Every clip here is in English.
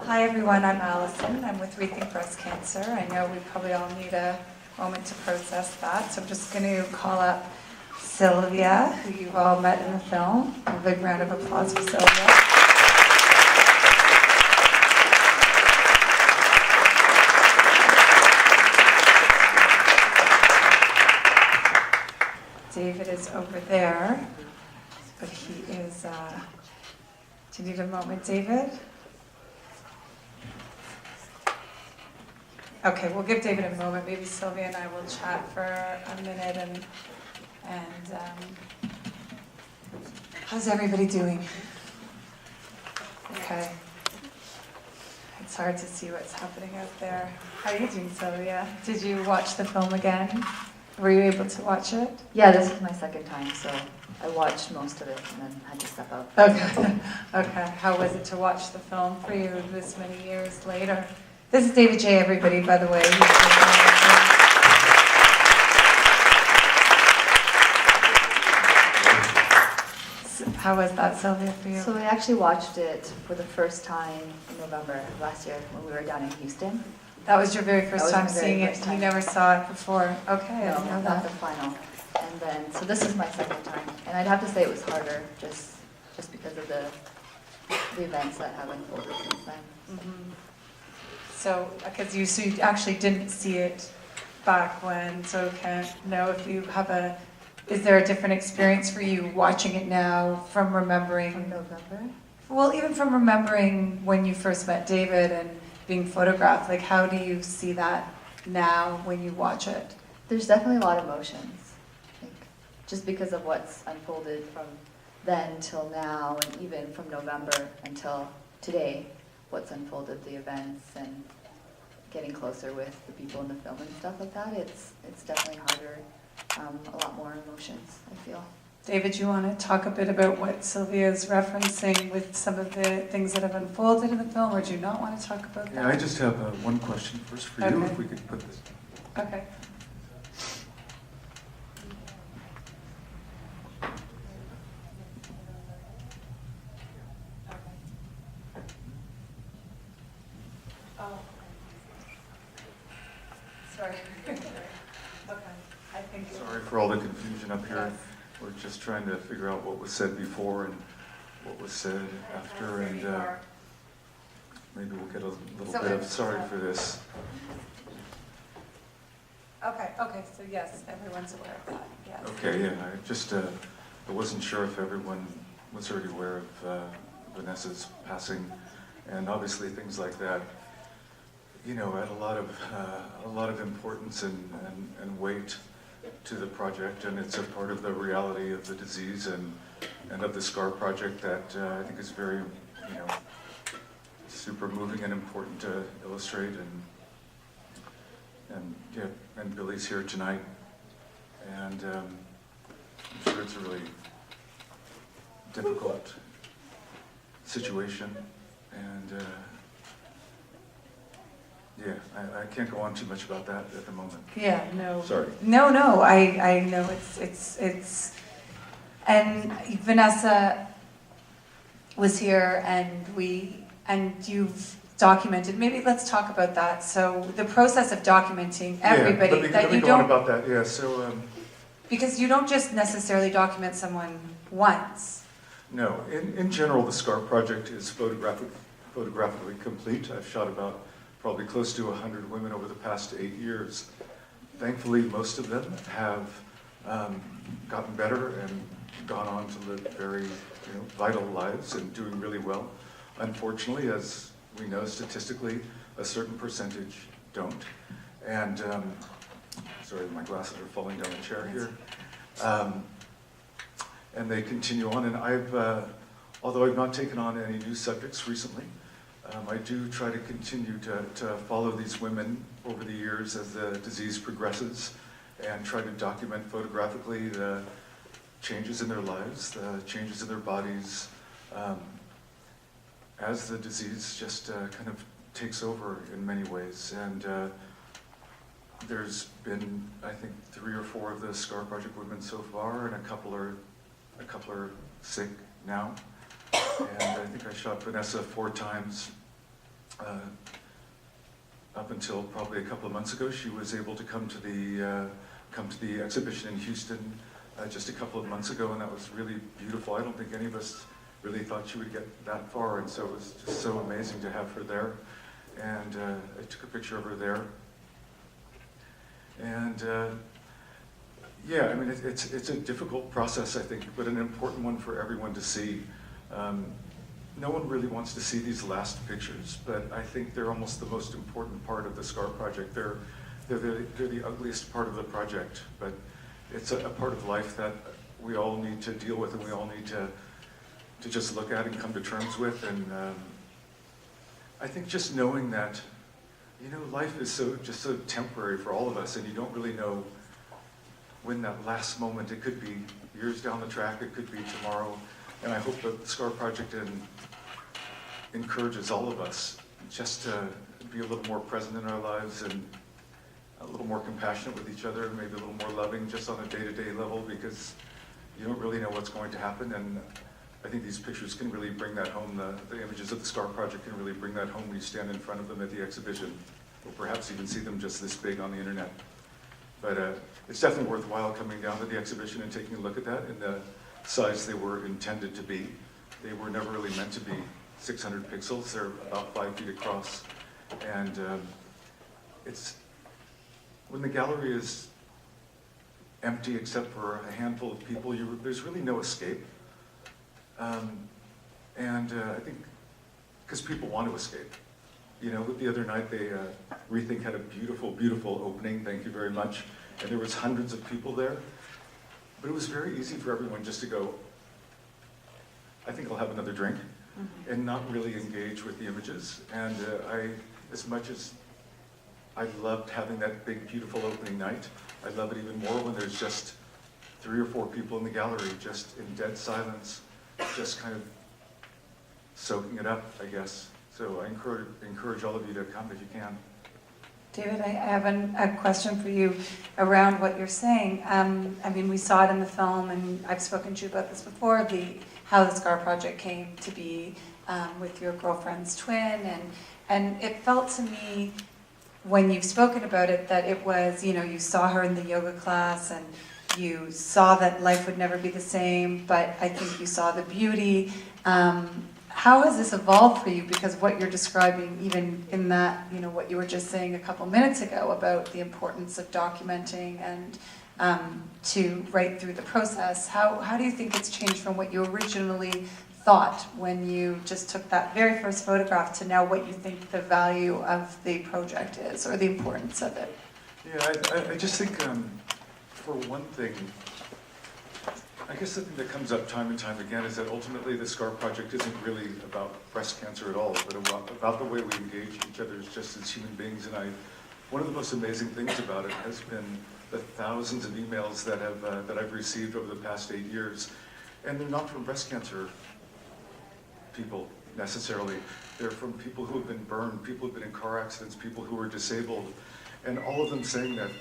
Hi everyone, I'm Allison. I'm with Rethink Breast Cancer. I know we probably all need a moment to process that, so I'm just going to call up Sylvia, who you've all met in the film. A big round of applause for Sylvia. David is over there, but he is, do you need a moment, David? Okay, we'll give David a moment. Maybe Sylvia and I will chat for a minute and how's everybody doing? Okay. It's hard to see what's happening out there. How are you doing, Sylvia? Did you watch the film again? Were you able to watch it? Yeah, this is my second time, so I watched most of it and then had to step out. Okay. Okay. How was it to watch the film for you this many years later? This is David J, everybody, by the way. How was that, Sylvia, for you? So I actually watched it for the first time in November last year when we were down in Houston. That was your very first time seeing it? Time. You never saw it before? Okay, I didn't know No, that. not the final. And then, so this is my second time. And I'd have to say it was harder just because of the events that have unfolded since then. Mm-hmm. So, because you actually didn't see it back when, so can't know if you have is there a different experience for you watching it now from remembering? From November? Well, even from remembering when you first met David and being photographed, like how do you see that now when you watch it? There's definitely a lot of emotions. Like, just because of what's unfolded from then till now, and even from November until today, what's unfolded, the events, and getting closer with the people in the film and stuff like that, it's definitely harder, a lot more emotions, I feel. David, you want to talk a bit about what Sylvia is referencing with some of the things that have unfolded in the film, or do you not want to talk about that? Yeah, I just have one question first for you, if we could put this. Okay. Oh. Sorry. Okay. I think. Sorry for all the confusion up here. We're just trying to figure out what was said before and what was said after, and maybe we'll get a little bit of sorry for this. Okay, so yes, everyone's aware of that, yes. Okay, yeah, I wasn't sure if everyone was already aware of Vanessa's passing, and obviously things like that, you know, add a lot of importance and weight to the project, and it's a part of the reality of the disease and of the SCAR project that I think is very, you know, super moving and important to illustrate, and Billy's here tonight, and I'm sure it's a really difficult situation, and yeah, I can't go on too much about that at the moment. Yeah, no. Sorry. No, I know it's, and Vanessa was here and you've documented, maybe let's talk about that. So the process of documenting everybody, yeah, that let me you go on don't, about that, yeah, so. because you don't just necessarily document someone once. No, in general, the SCAR project is photographically complete. I've shot about probably close to 100 women over the past 8 years. Thankfully, most of them have gotten better and gone on to live very, you know, vital lives and doing really well. Unfortunately, as we know statistically, a certain percentage don't. And sorry, my glasses are falling down the chair here. And they continue on, and although I've not taken on any new subjects recently, I do try to continue to follow these women over the years as the disease progresses and try to document photographically the changes in their lives, the changes in their bodies, as the disease just kind of takes over in many ways. And there's been, I think, 3 or 4 of the SCAR Project women so far, and a couple are sick now. And I think I shot Vanessa 4 times. Up until probably a couple of months ago, she was able to come to the exhibition in Houston just a couple of months ago, and that was really beautiful. I don't think any of us really thought she would get that far, and so it was just so amazing to have her there. And I took a picture of her there. And yeah, I mean, it's a difficult process, I think, but an important one for everyone to see. No one really wants to see these last pictures, but I think they're almost the most important part of the SCAR project. They're the ugliest part of the project, but it's a part of life that we all need to deal with, and we all need to just look at and come to terms with. And I think just knowing that, you know, life is just so temporary for all of us, and you don't really know when that last moment, it could be years down the track, it could be tomorrow. And I hope that the SCAR project encourages all of us just to be a little more present in our lives and a little more compassionate with each other, maybe a little more loving just on a day-to-day level, because you don't really know what's going to happen. And I think these pictures can really bring that home. The images of the SCAR project can really bring that home when you stand in front of them at the exhibition, or perhaps even see them just this big on the internet. But it's definitely worthwhile coming down to the exhibition and taking a look at that in the size they were intended to be. They were never really meant to be 600 pixels. They're about 5 feet across. And it's, when the gallery is empty except for a handful of people, there's really no escape. I think, because people want to escape. You know, the other night, Rethink had a beautiful, beautiful opening, thank you very much, and there was hundreds of people there. But it was very easy for everyone just to go, I think I'll have another drink, and not really engage with the images. And as much as I loved having that big, beautiful opening night, I love it even more when there's just 3 or 4 people in the gallery, just in dead silence, just kind of soaking it up, I guess. So I encourage all of you to come if you can. David, I have a question for you around what you're saying. I mean, we saw it in the film, and I've spoken to you about this before, how the SCAR project came to be with your girlfriend's twin, and it felt to me, when you've spoken about it, that it was, you know, you saw her in the yoga class, and you saw that life would never be the same, but I think you saw the beauty. How has this evolved for you? Because what you're describing, even in that, you know, what you were just saying a couple minutes ago about the importance of documenting and to right through the process, how do you think it's changed from what you originally thought when you just took that very first photograph to now what you think the value of the project is, or the importance of it? Yeah, I just think, for one thing, I guess the thing that comes up time and time again is that ultimately the SCAR project isn't really about breast cancer at all, but about the way we engage each other just as human beings. And one of the most amazing things about it has been the thousands of emails that I've received over the past 8 years. And they're not from breast cancer people necessarily. They're from people who have been burned, people who have been in car accidents, people who are disabled, and all of them saying that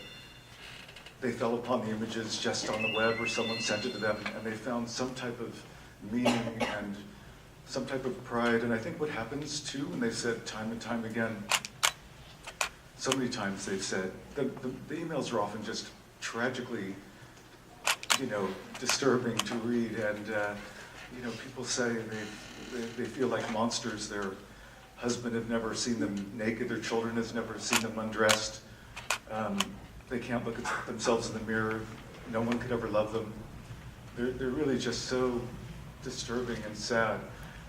they fell upon the images just on the web, or someone sent it to them, and they found some type of meaning and some type of pride. And I think what happens too, when they've said time and time again, so many times they've said, the emails are often just tragically, you know, disturbing to read. And you know, people say they feel like monsters. Their husband had never seen them naked, their children has never seen them undressed. They can't look at themselves in the mirror. No one could ever love them. They're really just so disturbing and sad.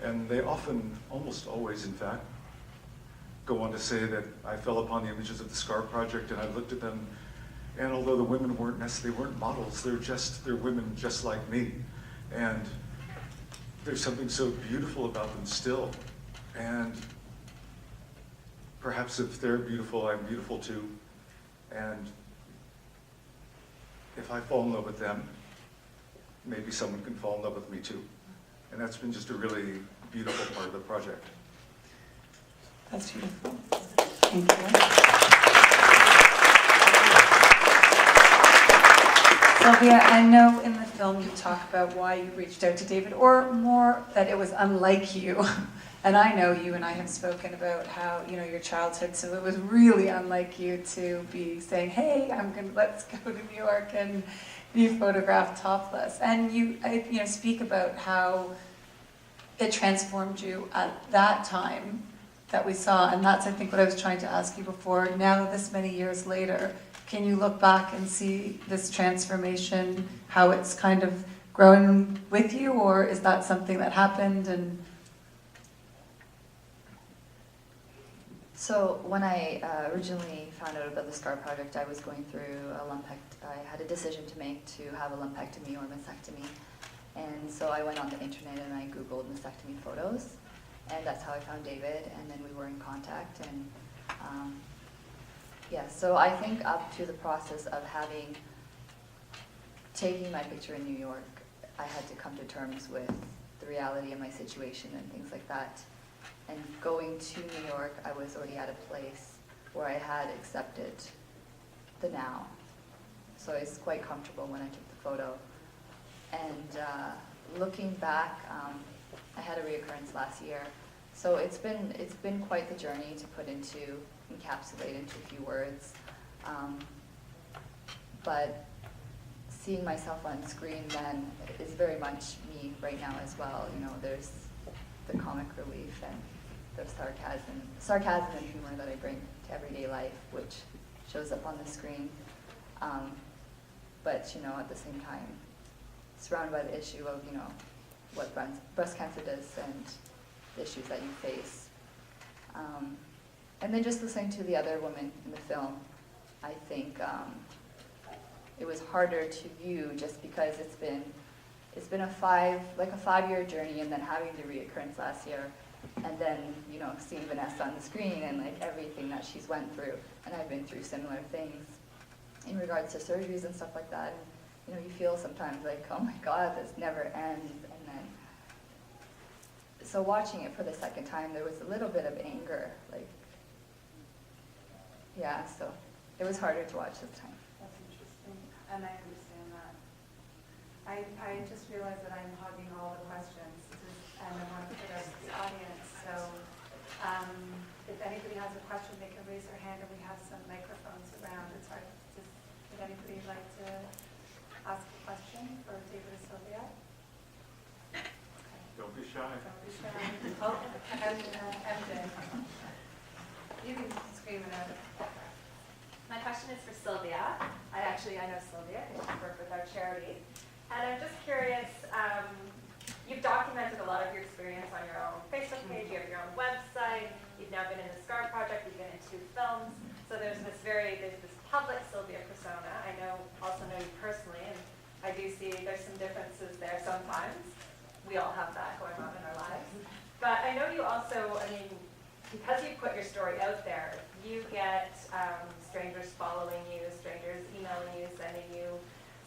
And they often, almost always in fact, go on to say that I fell upon the images of the SCAR project and I looked at them, and although the women weren't models, they're women just like me. And there's something so beautiful about them still. And perhaps if they're beautiful, I'm beautiful too. And if I fall in love with them, maybe someone can fall in love with me too. And that's been just a really beautiful part of the project. That's beautiful. Thank you. Sylvia, I know in the film you talk about why you reached out to David, or more that it was unlike you. And I know you and I have spoken about how, you know, your childhood, so it was really unlike you to be saying, hey, let's go to New York and be photographed topless. And you know, speak about how it transformed you at that time that we saw. And that's, I think, what I was trying to ask you before. Now, this many years later, can you look back and see this transformation, how it's kind of grown with you, or is that something that happened and... So when I originally found out about the SCAR project, I was going through a lumpectomy. I had a decision to make to have a lumpectomy or mastectomy. And so I went on the internet and I Googled mastectomy photos. And that's how I found David, and then we were in contact. And yeah, so I think up to the process of taking my picture in New York, I had to come to terms with the reality of my situation and things like that. And going to New York, I was already at a place where I had accepted the now. So I was quite comfortable when I took the photo. And looking back, I had a reoccurrence last year. So it's been quite the journey to encapsulate into a few words. But seeing myself on screen then is very much me right now as well. You know, there's the comic relief and the sarcasm and humor that I bring to everyday life, which shows up on the screen. But, you know, at the same time, surrounded by the issue of, you know, what breast cancer does and the issues that you face. And then just listening to the other women in the film, I think it was harder to view just because it's been a 5-year journey, and then having the reoccurrence last year, and then, you know, seeing Vanessa on the screen and like everything that she's went through, and I've been through similar things in regards to surgeries and stuff like that. And, you know, you feel sometimes like, oh my God, this never ends. And then, so watching it for the second time, there was a little bit of anger, like, yeah, so it was harder to watch this time. That's interesting, and I understand that. I just realized that I'm hogging all the questions, and I want to put us to the audience, so if anybody has a question, they can raise their hand, and we have some microphones around. It's hard. Would anybody like to ask a question for David or Sylvia? Don't be shy. Don't be shy. Oh, and MJ. You can scream it out. My question is for Sylvia. I know Sylvia because she worked with our charity. And I'm just curious, you've documented a lot of your experience on your own Facebook page, you have your own website, you've now been in the SCAR project, you've been in 2 films. So there's this public Sylvia persona. I also know you personally, and I do see there's some differences there sometimes. We all have that going on in our lives. But I know you also, because you put your story out there, you get strangers following you, strangers emailing you, sending you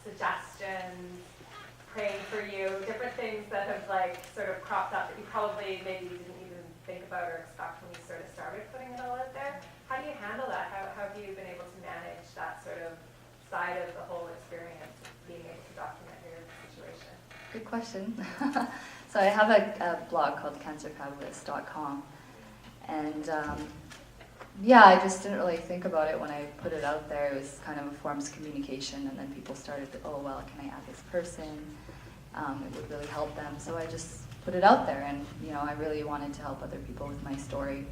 suggestions, praying for you, different things that have sort of cropped up that you probably maybe didn't even think about or expect when you sort of started putting it all out there. How do you handle that? How have you been able to manage that sort of side of the whole experience, being able to document your situation? Good question. So I have a blog called cancerfabulous.com, and yeah, I just didn't really think about it when I put it out there. It was kind of a form of communication, and then people started to, oh, well, can I add this person? It would really help them. So I just put it out there, and, you know, I really wanted to help other people with my story.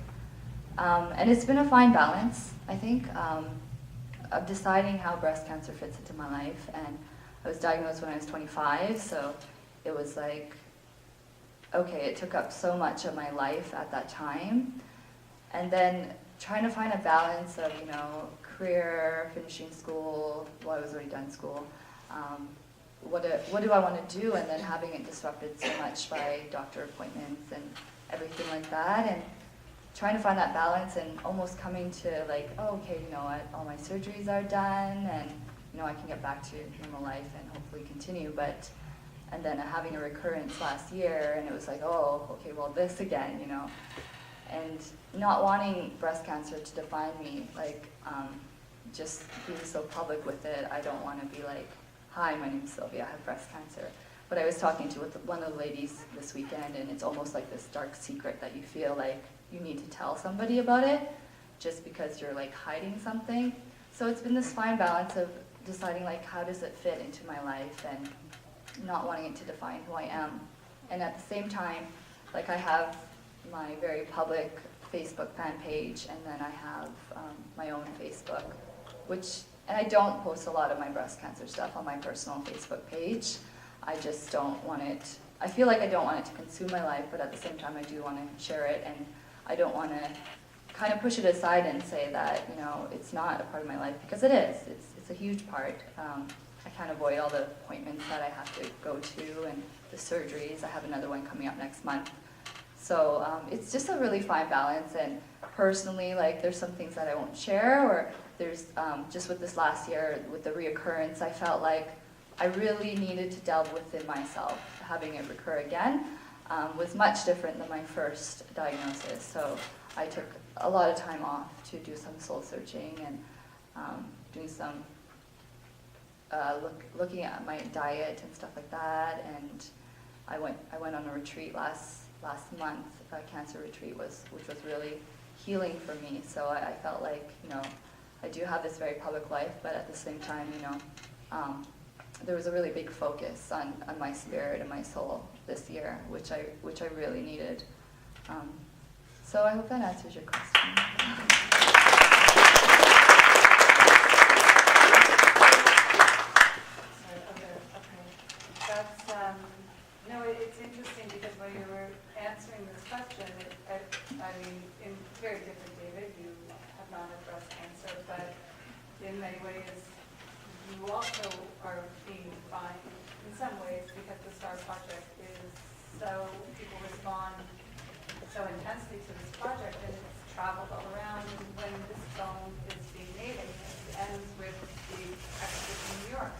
And it's been a fine balance, I think, of deciding how breast cancer fits into my life. And I was diagnosed when I was 25, so it was like, okay, it took up so much of my life at that time. And then trying to find a balance of, you know, career, finishing school, well, I was already done school, what do I want to do, and then having it disrupted so much by doctor appointments and everything like that, and trying to find that balance and almost coming to like, oh, okay, you know what, all my surgeries are done, and, you know, I can get back to normal life and hopefully continue, and then having a recurrence last year, and it was like, oh, okay, well, this again, you know, and not wanting breast cancer to define me, like, just being so public with it. I don't want to be like, hi, my name's Sylvia, I have breast cancer. But I was talking to one of the ladies this weekend, and it's almost like this dark secret that you feel like you need to tell somebody about it, just because you're like hiding something. So it's been this fine balance of deciding like how does it fit into my life and not wanting it to define who I am. And at the same time, like I have my very public Facebook fan page, and then I have my own Facebook, and I don't post a lot of my breast cancer stuff on my personal Facebook page. I just don't want it, I feel like I don't want it to consume my life, but at the same time I do want to share it, and I don't want to kind of push it aside and say that, you know, it's not a part of my life, because it is. It's a huge part. I can't avoid all the appointments that I have to go to and the surgeries. I have another one coming up next month. So it's just a really fine balance, and personally, like, there's some things that I won't share, or there's, just with this last year, with the reoccurrence, I felt like I really needed to delve within myself. Having it recur again was much different than my first diagnosis, so I took a lot of time off to do some soul searching and doing some looking at my diet and stuff like that. And I went on a retreat last month, a cancer retreat, which was really healing for me. So I felt like, you know, I do have this very public life, but at the same time, you know, there was a really big focus on my spirit and my soul this year, which I really needed. So I hope that answers your question. That's, no, it's interesting because when you were answering this question, I mean, very different, David, you have not had breast cancer, but in many ways, you also are being defined in some ways because the STAR project is so, people respond so intensely to this project, and it's traveled all around. And when this film is being made, and it ends with the exhibition in New York,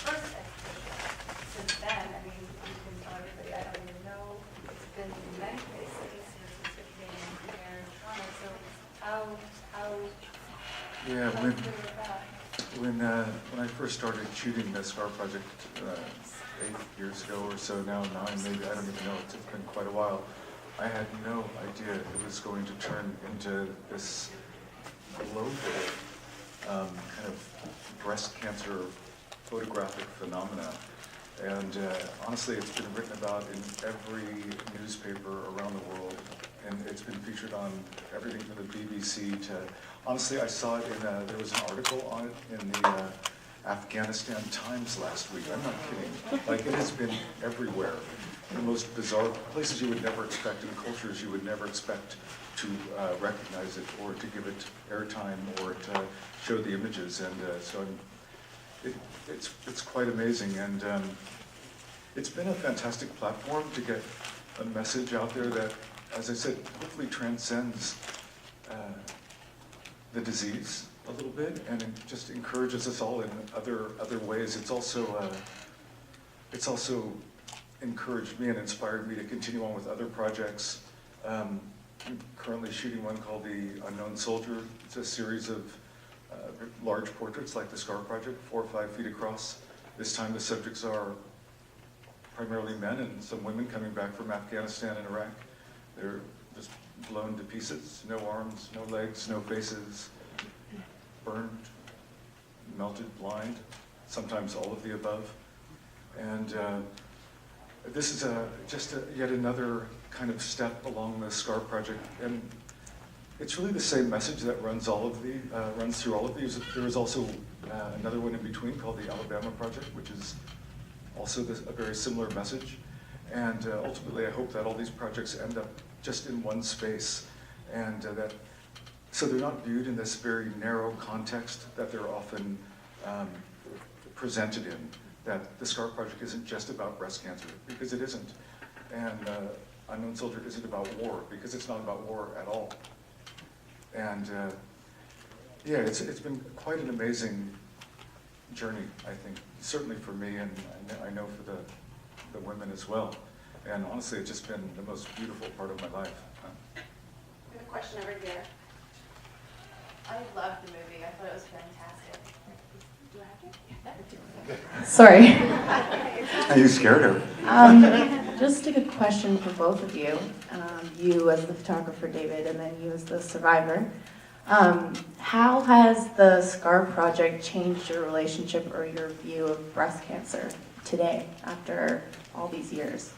first exhibition. Since then, I mean, you can tell everybody, I don't even know, it's been in many places, this is being here in Toronto, so how Yeah, how when, good is that? when I first started shooting the SCAR project 8 years ago or so now, 9 maybe, I don't even know, it's been quite a while. I had no idea it was going to turn into this global kind of breast cancer photographic phenomena. And honestly, it's been written about in every newspaper around the world, and it's been featured on everything from the BBC to, honestly, I saw it in, there was an article on it in the Afghanistan Times last week. I'm not kidding. Like, it has been everywhere. In the most bizarre places you would never expect, in cultures you would never expect to recognize it, or to give it airtime, or to show the images. And so it's quite amazing. And it's been a fantastic platform to get a message out there that, as I said, hopefully transcends the disease a little bit, and it just encourages us all in other ways. It's also encouraged me and inspired me to continue on with other projects. I'm currently shooting one called The Unknown Soldier. It's a series of large portraits like the SCAR project, 4 or 5 feet across. This time the subjects are primarily men and some women coming back from Afghanistan and Iraq. They're just blown to pieces, no arms, no legs, no faces, burned, melted, blind, sometimes all of the above. And this is just yet another kind of step along the SCAR project, and it's really the same message that runs through all of these. There is also another one in between called the Alabama Project, which is also a very similar message. And ultimately, I hope that all these projects end up just in one space, and so they're not viewed in this very narrow context that they're often presented in. That the SCAR project isn't just about breast cancer, because it isn't. And Unknown Soldier isn't about war, because it's not about war at all. And yeah, it's been quite an amazing journey, I think, certainly for me, and I know for the women as well. And honestly, it's just been the most beautiful part of my life. We have a question over here. I loved the movie. I thought it was fantastic. Do I have Sorry. Are you scared her? Just a question for both of you. You as the photographer, David, and then you as the survivor. How has the SCAR project changed your relationship or your view of breast cancer today after all these years?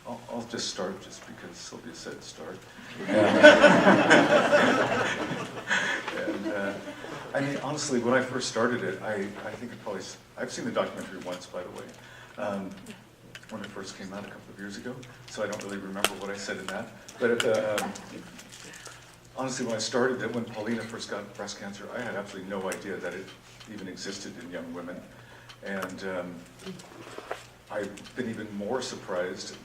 I'll just start just because Sylvia said start. I mean, honestly, when I first started it, I think I've seen the documentary once, by the way, when it first came out a couple of years ago, so I don't really remember what I said in that. But honestly, when I started it, when Paulina first got breast cancer, I had absolutely no idea that it even existed in young women. And I've been even more surprised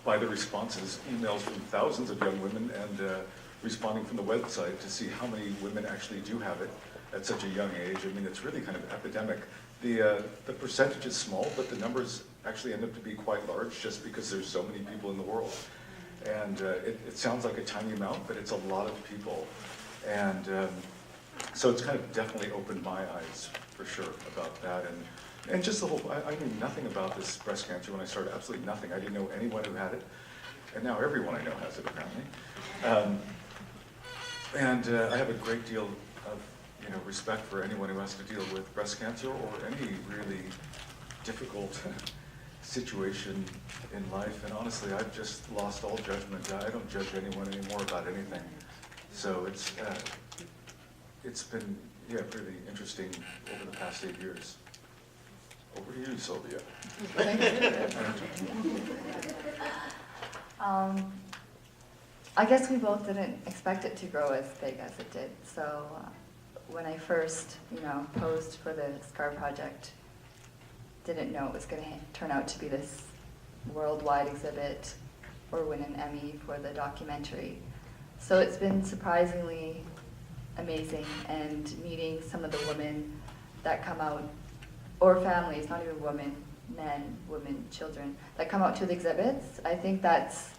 by the responses, emails from thousands of young women and responding from the website to see how many women actually do have it at such a young age. I mean, it's really kind of epidemic. The percentage is small, but the numbers actually end up to be quite large just because there's so many people in the world. And it sounds like a tiny amount, but it's a lot of people. And so it's kind of definitely opened my eyes for sure about that. And just the whole, I knew nothing about this breast cancer when I started, absolutely nothing. I didn't know anyone who had it, and now everyone I know has it apparently. I have a great deal of respect for anyone who has to deal with breast cancer or any really difficult situation in life. And honestly, I've just lost all judgment. I don't judge anyone anymore about anything. So it's been really interesting over the past 8 years. Over to you, Sylvia. I guess we both didn't expect it to grow as big as it did. So when I first, posed for the SCAR project, didn't know it was going to turn out to be this worldwide exhibit or win an Emmy for the documentary. So it's been surprisingly amazing, and meeting some of the women that come out, or families, not even women, men, women, children, that come out to the exhibits. I think that's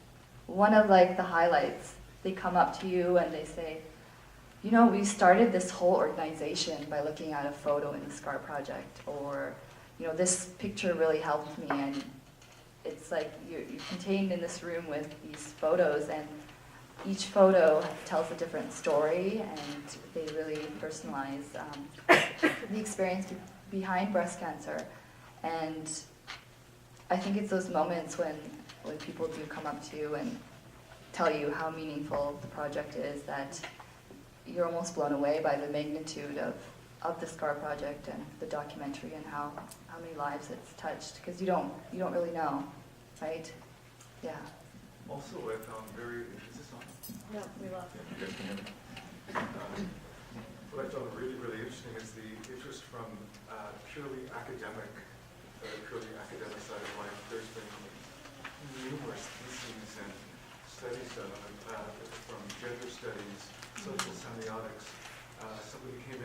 one of the highlights. They come up to you and they say, we started this whole organization by looking at a photo in the SCAR project, or, this picture really helped me, and it's like you're contained in this room with these photos, and each photo tells a different story, and they really personalize the experience behind breast cancer. And I think it's those moments when people do come up to you and tell you how meaningful the project is, that you're almost blown away by the magnitude of the SCAR project and the documentary and how many lives it's touched, because you don't really know, right? Yeah. Also, I found is this on? No, we love it. You guys can hear me? What I found really, really interesting is the interest from purely academic side of life. There's been numerous theses and studies done on it, from gender studies, social semiotics. Somebody came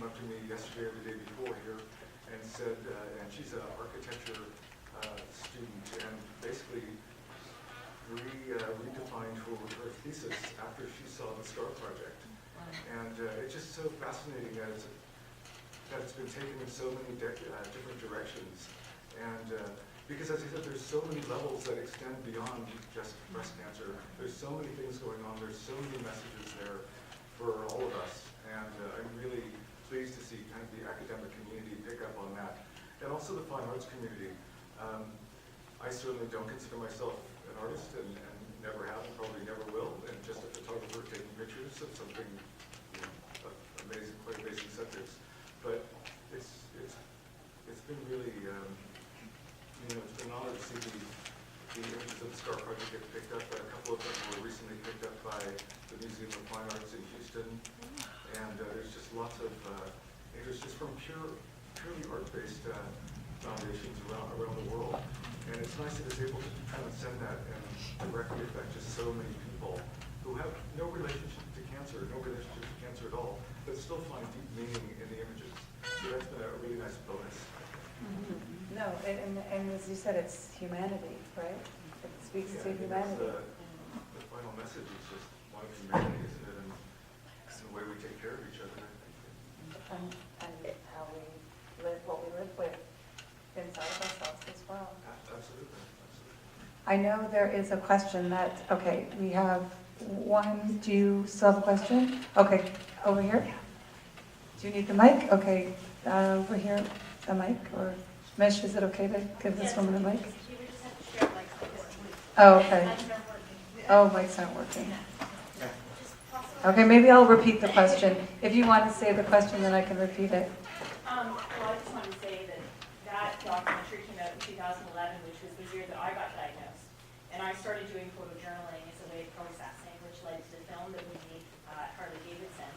up to me yesterday or the day before here and said, and she's an architecture student, and basically redefined her thesis after she saw the SCAR project. And it's just so fascinating that it's been taken in so many different directions. And because, as I said, there's so many levels that extend beyond just breast cancer. There's so many things going on. There's so many messages there for all of us. And I'm really pleased to see kind of the academic community pick up on that. And also the fine arts community. I certainly don't consider myself an artist, and never have, and probably never will, and just a photographer taking pictures of something amazing, quite amazing subjects. But it's been really, it's been an honor to see the images of the SCAR project get picked up. A couple of them were recently picked up by the Museum of Fine Arts in Houston, and there's just lots of interest just from purely art-based foundations around the world. And it's nice that it's able to transcend that and directly affect just so many people who have no relationship to cancer at all, but still find deep meaning in the images. So that's been a really nice bonus. Mm-hmm. No, and as you said, it's humanity, right? It speaks to humanity. The final message is just one of the community, isn't it? And the way we take care of each other, I think. And how we live, what we live with inside of ourselves as well. Absolutely. I know there is a question that, okay, we have one, do you still have a question? Okay, over here. Do you need the mic? Okay, over here, the mic, or Mish, is it okay to give this woman a mic? Oh, okay. Oh, mic's not working. Okay, maybe I'll repeat the question. If you want to say the question, then I can repeat it. Well, I just wanted to say that documentary came out in 2011, which was the year that I got diagnosed. And I started doing photojournaling as a way of processing, which led to the film that we made at Harley-Davidson.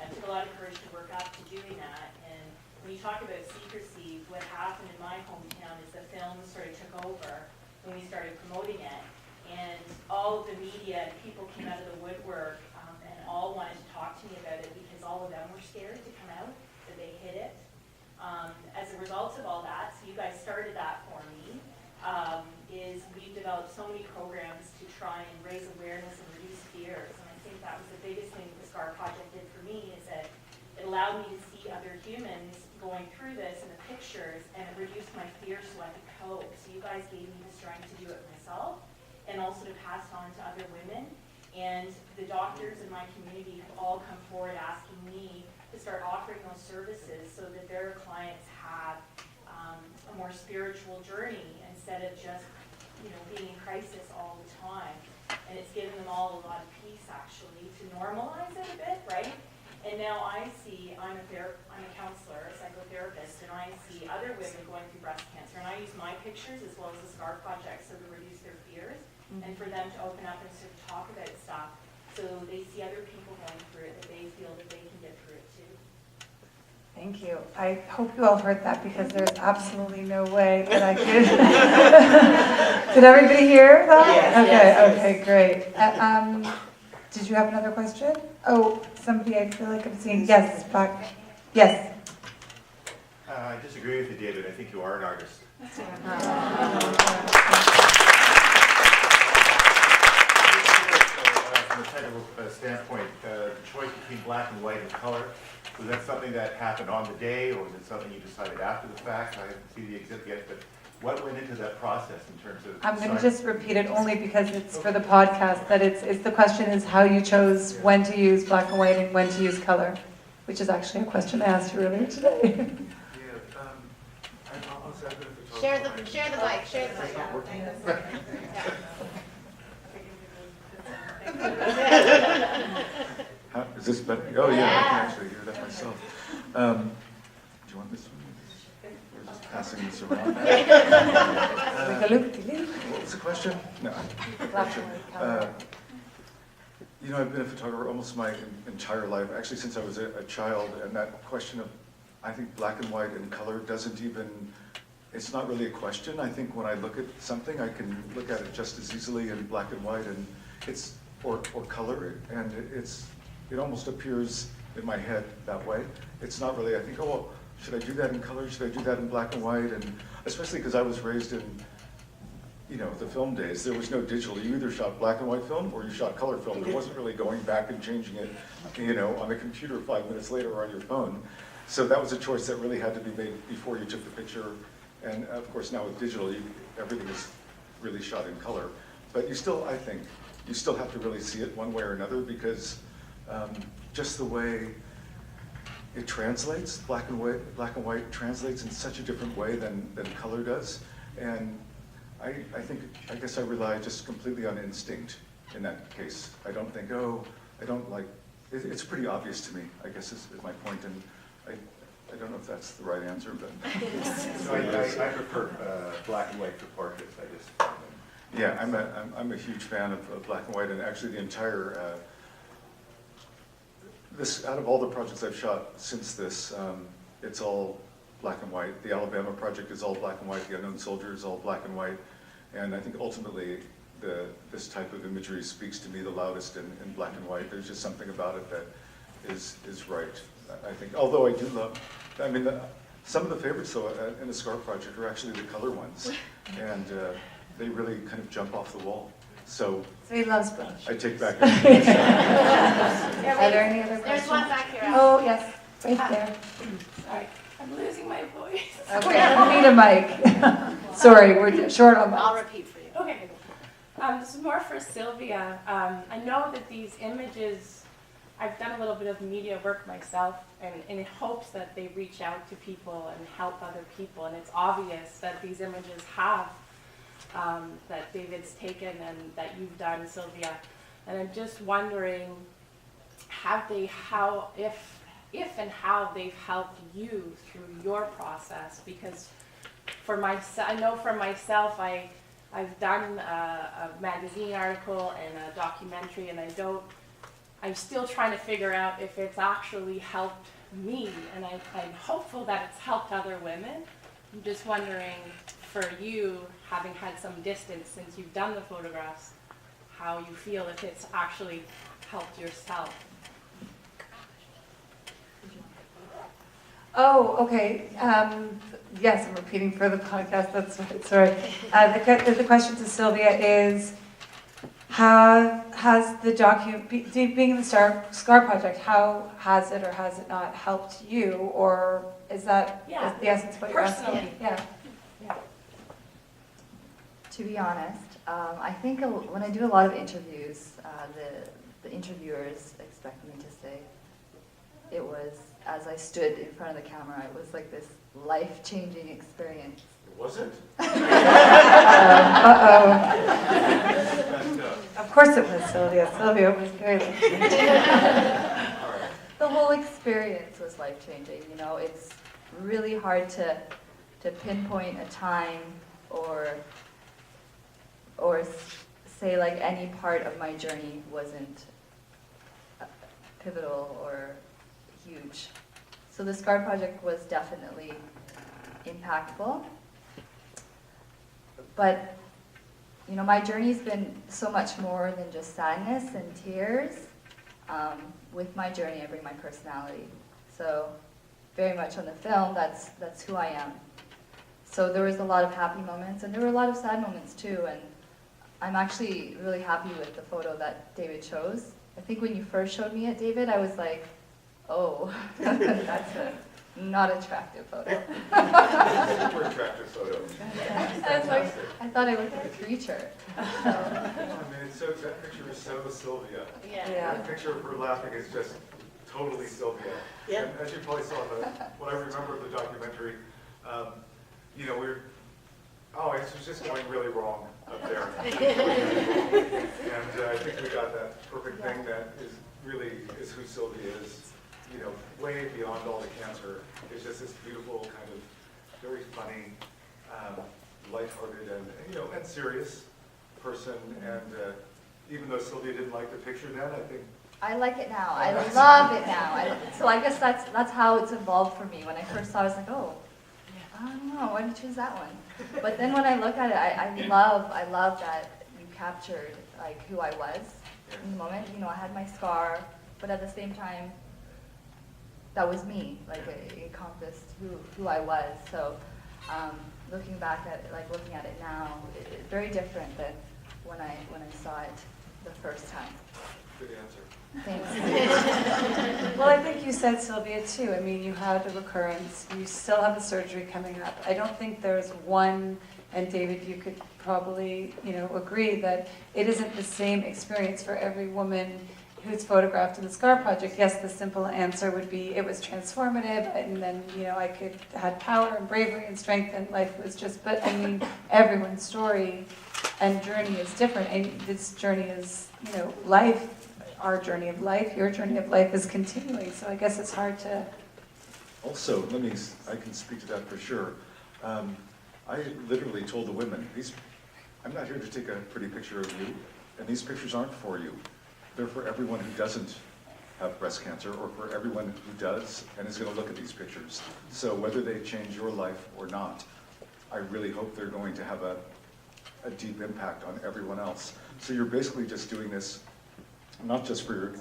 It took a lot of courage to work up to doing that. And when you talk about secrecy, what happened in my hometown is the film sort of took over when we started promoting it. And all of the media and people came out of the woodwork and all wanted to talk to me about it because all of them were scared to come out, that they hid it. As a result of all that, so you guys started that for me, is we've developed so many programs to try and raise awareness and reduce fears. And I think that was the biggest thing the SCAR project did for me, is that it allowed me to see other humans going through this in the pictures, and it reduced my fears so I could cope. So you guys gave me the strength to do it myself, and also to pass it on to other women. And the doctors in my community have all come forward asking me to start offering those services so that their clients have a more spiritual journey instead of just, being in crisis all the time. And it's given them all a lot of peace, actually, to normalize it a bit, right? And now I see, I'm a counselor, a psychotherapist, and I see other women going through breast cancer, and I use my pictures as well as the SCAR project so to reduce their fears, and for them to open up and sort of talk about stuff, so they see other people going through it, that they feel that they can get through it too. Thank you. I hope you all heard that because there's absolutely no way that I could. Did everybody hear that? Yes, Okay, great. Did you have another question? Oh, somebody, I feel like I'm seeing, yes, back. Yes. I disagree with you, David. I think you are an artist. From a technical standpoint, the choice between black and white and color, was that something that happened on the day, or was it something you decided after the fact? I haven't seen the exhibit yet, but what went into that process in terms of? I'm going to just repeat it only because it's for the podcast, that it's the question is how you chose when to use black and white and when to use color, which is actually a question I asked you earlier today. Share the mic, share the mic. Is this better? Oh, yeah, I can actually hear that myself. Do you want this one? We're just passing this around. What was the question? No. Black and white color. I've been a photographer almost my entire life, actually since I was a child, and that question of, I think black and white and color doesn't even, it's not really a question. I think when I look at something, I can look at it just as easily in black and white, and it's, or color, and it almost appears in my head that way. It's not really, I think, oh, well, should I do that in color? Should I do that in black and white? And especially because I was raised in, the film days, there was no digital. You either shot black and white film or you shot color film. There wasn't really going back and changing it, on the computer 5 minutes later or on your phone. So that was a choice that really had to be made before you took the picture. And of course now with digital, everything is really shot in color. But you still, I think, you still have to really see it one way or another because just the way it translates, black and white translates in such a different way than color does. And I guess I rely just completely on instinct in that case. I don't think, it's pretty obvious to me, I guess is my point. And I don't know if that's the right answer, but. So I prefer black and white for portraits. I just. Yeah, I'm a huge fan of black and white, and actually the entire, out of all the projects I've shot since this, it's all black and white. The Alabama project is all black and white. The Unknown Soldier is all black and white. And I think ultimately this type of imagery speaks to me the loudest in black and white. There's just something about it that is right, I think. Although I do love, some of the favorites though in the SCAR project are actually the color ones. And they really kind of jump off the wall. So So he loves Bush. I take back everything I said. Are there any other There's questions? one back here. Oh, yes, right there. Sorry, I'm losing my voice. Okay, we need a mic. Sorry, we're short on I'll mics. repeat for you. Okay. This is more for Sylvia. I know that these images, I've done a little bit of media work myself, and in hopes that they reach out to people and help other people. And it's obvious that these images have, that David's taken and that you've done, Sylvia. And I'm just wondering, if and how they've helped you through your process, because I know for myself, I've done a magazine article and a documentary, and I'm still trying to figure out if it's actually helped me, and I'm hopeful that it's helped other women. I'm just wondering, for you, having had some distance since you've done the photographs, how you feel if it's actually helped yourself. Oh, okay. Yes, I'm repeating for the podcast, that's right, sorry. The question to Sylvia is, how has the being in the SCAR project, how has it or has it not helped you? Or is that Yeah, the essence of what you're asking? personally. Yeah. To be honest, I think when I do a lot of interviews, the interviewers expect me to say, it was, as I stood in front of the camera, it was like this life-changing experience. Was it? Uh-oh. Messed up. Of course it was Sylvia. Sylvia was very lucky. All right. The whole experience was life-changing, you know, it's really hard to pinpoint a time or say like any part of my journey wasn't pivotal or huge. So the SCAR project was definitely impactful. But, you know, my journey's been so much more than just sadness and tears. With my journey, I bring my personality. So very much on the film, that's who I am. So there was a lot of happy moments, and there were a lot of sad moments too. And I'm actually really happy with the photo that David chose. I think when you first showed me it, David, I was like, oh, that's a not attractive photo. Super attractive photo. I was like, I thought I looked like a creature. So, I mean, that picture is so Sylvia. Yeah. The picture of her laughing is just totally Sylvia. Yeah. And as you probably saw what I remember of the documentary, you know, it was just going really wrong up there. And I think we got that perfect thing that is who Sylvia is, you know, way beyond all the cancer. It's just this beautiful kind of very funny, lighthearted and serious person. And even though Sylvia didn't like the picture then, I think I like it now. I love it now. So I guess that's how it's evolved for me. When I first saw it, I was like, oh, I don't know, why did you choose that one? But then when I look at it, I love that you captured like who I was in the moment. You know, I had my scar, but at the same time, that was me. Like it encompassed who I was. So looking back at it, like looking at it now, it's very different than when I saw it the first time. good answer. Thanks. Well, I think you said, Sylvia, too. I mean, you had a recurrence. You still have a surgery coming up. I don't think there's one, and David, you could probably, agree that it isn't the same experience for every woman who's photographed in the SCAR project. Yes, the simple answer would be it was transformative, and then, I had power and bravery and strength, and life was just, but I mean, everyone's story and journey is different. And this journey is, life. Our journey of life, your journey of life is continuing, so I guess it's hard to... Also, I can speak to that for sure. I literally told the women, I'm not here to take a pretty picture of you, and these pictures aren't for you. They're for everyone who doesn't have breast cancer, or for everyone who does and is going to look at these pictures. So whether they change your life or not, I really hope they're going to have a deep impact on everyone else. So you're basically just doing this not just for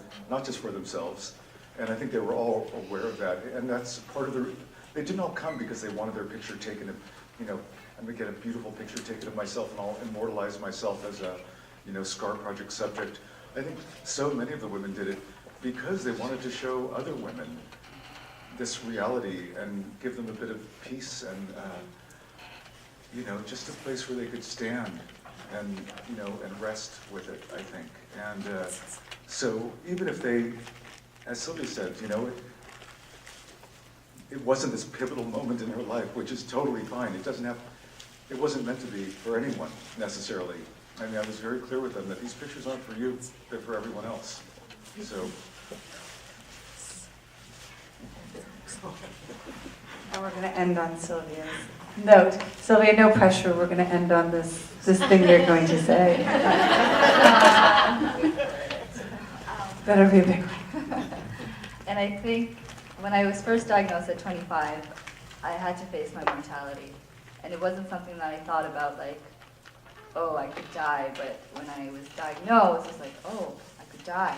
themselves, and I think they were all aware of that. And that's part of they didn't all come because they wanted their picture taken. I'm gonna get a beautiful picture taken of myself, and I'll immortalize myself as a, SCAR project subject. I think so many of the women did it because they wanted to show other women this reality and give them a bit of peace and, just a place where they could stand and, and rest with it, I think. And so even if they, as Sylvia said, it wasn't this pivotal moment in her life, which is totally fine. It wasn't meant to be for anyone necessarily. I mean, I was very clear with them that these pictures aren't for you, they're for everyone else. So. And we're going to end on Sylvia's note. Sylvia, no pressure. We're going to end on this thing you're going to say. Better be a big one. And I think when I was first diagnosed at 25, I had to face my mortality. And it wasn't something that I thought about like, oh, I could die. But when I was diagnosed, it was like, oh, I could die.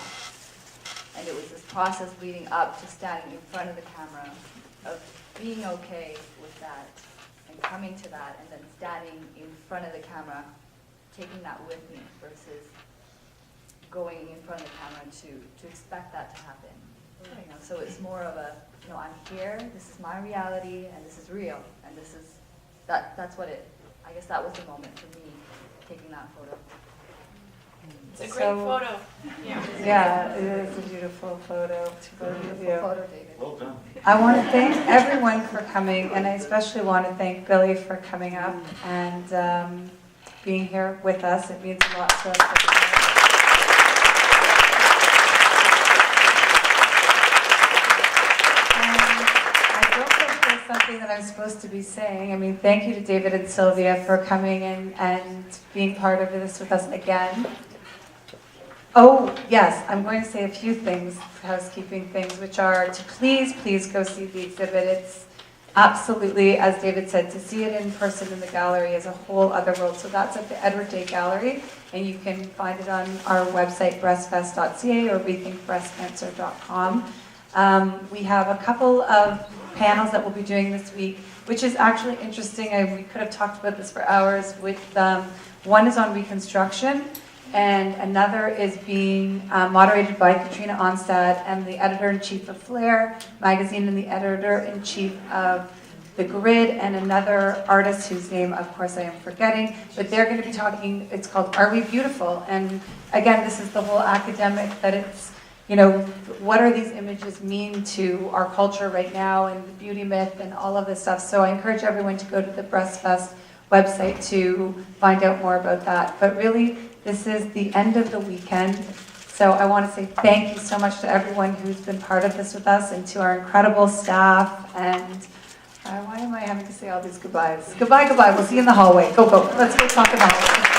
And it was this process leading up to standing in front of the camera, of being okay with that, and coming to that, and then standing in front of the camera, taking that with me, versus going in front of the camera to expect that to happen. So it's more of a, I'm here, this is my reality, and this is real, and this is, that's what I guess that was the moment for me, taking that photo. It's a great photo. Yeah, it is a beautiful photo to both of Beautiful you. photo, David. Well done. I want to thank everyone for coming, and I especially want to thank Billy for coming up and being here with us. It means a lot to us. Something that I'm supposed to be saying. I mean, thank you to David and Sylvia for coming and being part of this with us again. Oh, yes, I'm going to say a few things, housekeeping things, which are to please go see the exhibit. It's absolutely, as David said, to see it in person in the gallery is a whole other world. So that's at the Edward Day Gallery, and you can find it on our website, breastfest.ca or rethinkbreastcancer.com. We have a couple of panels that we'll be doing this week, which is actually interesting. We could have talked about this for hours. One is on reconstruction, and another is being moderated by Katrina Onstad and the editor-in-chief of Flair magazine and the editor-in-chief of The Grid, and another artist whose name, of course, I am forgetting, but they're going to be talking, it's called Are We Beautiful? And again, this is the whole academic that it's, what are these images mean to our culture right now and the beauty myth and all of this stuff. So I encourage everyone to go to the Breastfest website to find out more about that. But really, this is the end of the weekend. So I want to say thank you so much to everyone who's been part of this with us and to our incredible staff. And why am I having to say all these goodbyes? Goodbye. We'll see you in the hallway. Go. Let's go talk about it.